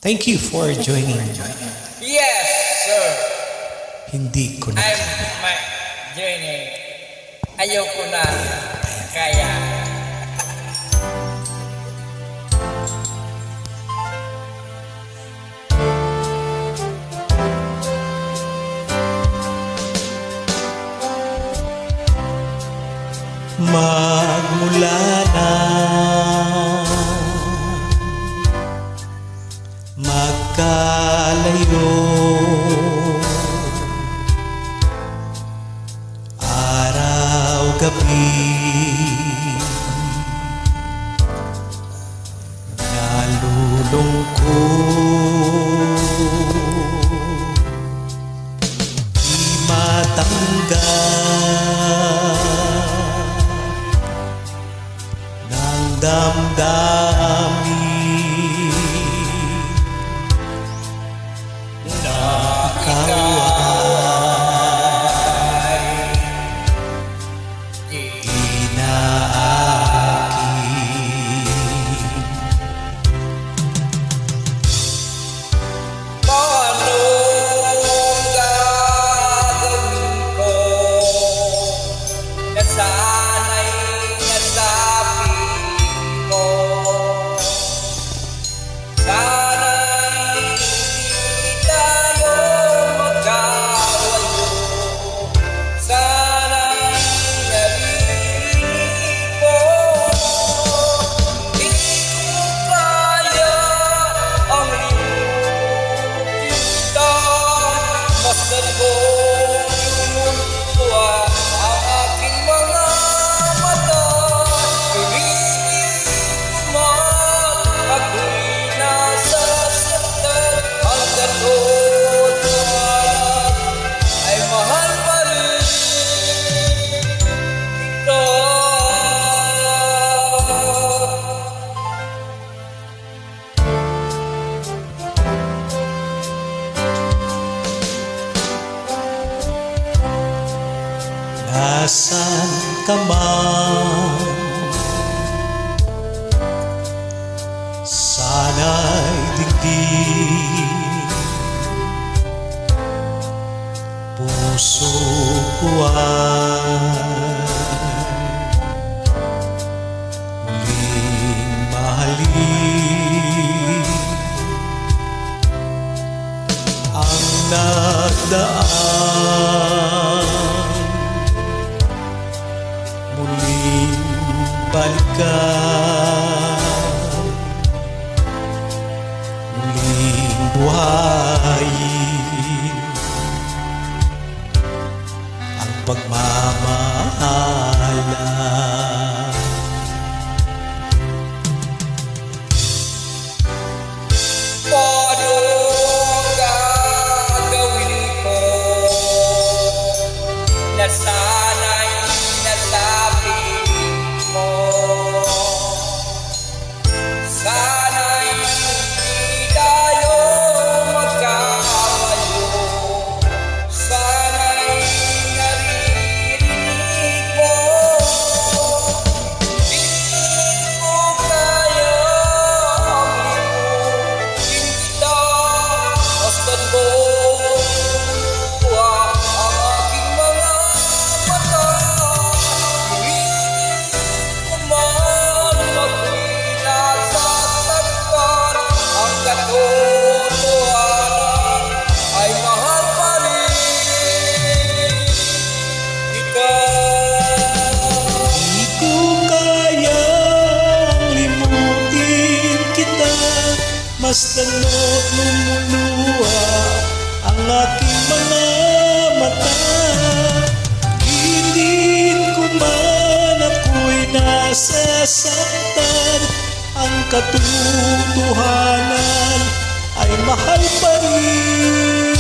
Thank you for joining. Yes, sir. Hindi ko na I'm joining. Ayoko na. Kaya. magmula na magkalayo, araw-gabi nalulungkot, di matanggap ng damdamin. Nasaan ka man, sana'y digdig puso ko ay muling mahalin. Ang nagdaan muling balikan, muling buhayin ang pagmamahalan. Paano gagawin ko na sana'y sana'y hindi tayo magkakayo, sana'y naririnig mo. Di ko kaya ang limutin kita, masdan mo ang aking mga mata. Masdan mo't lumuluha ang aking mga mata. Hindi ko man ako'y nasasaktan, ang katotohanan ay mahal pa rin.